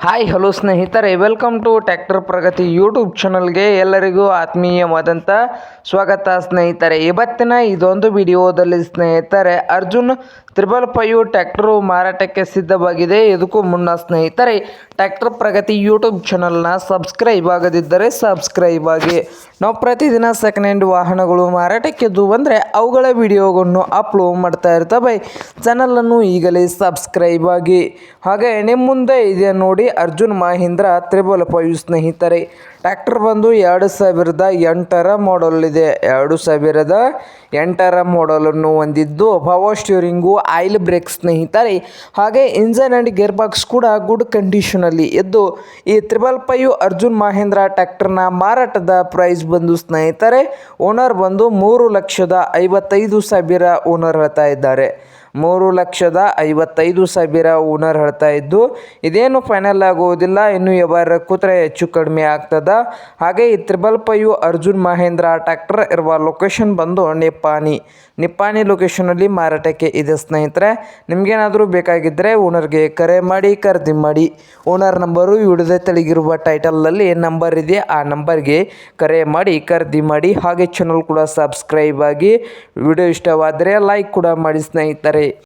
Hi hello ಸ್ನೇಹಿತರೆ, welcome to tractor Pragati YouTube ಚಾನಲ್ಗೆ ಎಲ್ಲರಿಗೂ ಆತ್ಮೀಯವಾದಂಥ ಸ್ವಾಗತ ಸ್ನೇಹಿತರೆ. ಇವತ್ತಿನ ಇದೊಂದು ವಿಡಿಯೋದಲ್ಲಿ ಸ್ನೇಹಿತರೆ ಅರ್ಜುನ್ 555 ಟ್ರ್ಯಾಕ್ಟರು ಮಾರಾಟಕ್ಕೆ ಸಿದ್ಧವಾಗಿದೆ. ಇದಕ್ಕೂ ಮುನ್ನ ಸ್ನೇಹಿತರೆ ಟ್ರ್ಯಾಕ್ಟರ್ ಪ್ರಗತಿ ಯೂಟ್ಯೂಬ್ ಚಾನಲ್ನ ಸಬ್ಸ್ಕ್ರೈಬ್ ಆಗದಿದ್ದರೆ ಸಬ್ಸ್ಕ್ರೈಬ್ ಆಗಿ. ನಾವು ಪ್ರತಿದಿನ ಸೆಕೆಂಡ್ ಹ್ಯಾಂಡ್ ವಾಹನಗಳು ಮಾರಾಟಕ್ಕೆ ಬಂದರೆ ಅವುಗಳ ವಿಡಿಯೋಗಳನ್ನು ಅಪ್ಲೋಡ್ ಮಾಡ್ತಾ ಇರ್ತವೆ. ಚಾನಲನ್ನು ಈಗಲೇ ಸಬ್ಸ್ಕ್ರೈಬ್ ಆಗಿ. ಹಾಗೆ ನಿಮ್ಮ ಮುಂದೆ ಇದೆ ನೋಡಿ ಅರ್ಜುನ್ ಮಹೀಂದ್ರ 555 ಸ್ನೇಹಿತರೆ. ಟ್ರ್ಯಾಕ್ಟರ್ ಬಂದು 2008ರ ಮಾಡಲ್ ಇದೆ. 2008ರ ಮಾಡಲನ್ನು ಹೊಂದಿದ್ದು ಪವರ್ ಸ್ಟೀರಿಂಗು, ಆಯಿಲ್ ಬ್ರೇಕ್ ಸ್ನೇಹಿತರೆ. ಹಾಗೆ ಇಂಜನ್ ಆ್ಯಂಡ್ ಗೇರ್ ಬಾಕ್ಸ್ ಕೂಡ ಗುಡ್ ಕಂಡೀಷನಲ್ಲಿ ಇದ್ದು ಈ 555 ಅರ್ಜುನ್ ಮಹೀಂದ್ರ ಟ್ರ್ಯಾಕ್ಟರ್ನ ಮಾರಾಟದ ಪ್ರೈಸ್ ಬಂದು ಸ್ನೇಹಿತರೆ ಓನರ್ ಬಂದು 3,55,000 ಓನರ್ ಹೇಳ್ತಾ ಇದ್ದಾರೆ. 3,55,000 ಓನರ್ ಹೇಳ್ತಾ ಇದ್ದು ಇದೇನು ಫೈನಲ್ ಆಗುವುದಿಲ್ಲ, ಇನ್ನು ವ್ಯವಹಾರ ಕೂತ್ರೆ ಹೆಚ್ಚು ಕಡಿಮೆ ಆಗ್ತದ. ಹಾಗೆ ಈ 555 ಅರ್ಜುನ್ ಮಹೀಂದ್ರ ಟ್ರ್ಯಾಕ್ಟರ್ ಇರುವ ಲೊಕೇಶನ್ ಬಂದು ನಿಪ್ಪಾಣಿ ಲೊಕೇಶನಲ್ಲಿ ಮಾರಾಟಕ್ಕೆ ಇದೆ ಸ್ನೇಹಿತರೆ. ನಿಮಗೇನಾದರೂ ಬೇಕಾಗಿದ್ದರೆ ಓನರ್ಗೆ ಕರೆ ಮಾಡಿ ಖರೀದಿ ಮಾಡಿ. ಓನರ್ ನಂಬರು ವಿಡಿಯೋದ ತೆಳಗಿರುವ ಟೈಟಲ್ನಲ್ಲಿ ನಂಬರ್ ಇದೆ, ಆ ನಂಬರ್ಗೆ ಕರೆ ಮಾಡಿ ಖರೀದಿ ಮಾಡಿ. ಹಾಗೆ ಚಾನಲ್ ಕೂಡ ಸಬ್ಸ್ಕ್ರೈಬ್ ಆಗಿ. ವಿಡಿಯೋ ಇಷ್ಟವಾದರೆ ಲೈಕ್ ಕೂಡ ಮಾಡಿ ಸ್ನೇಹಿತರೆ.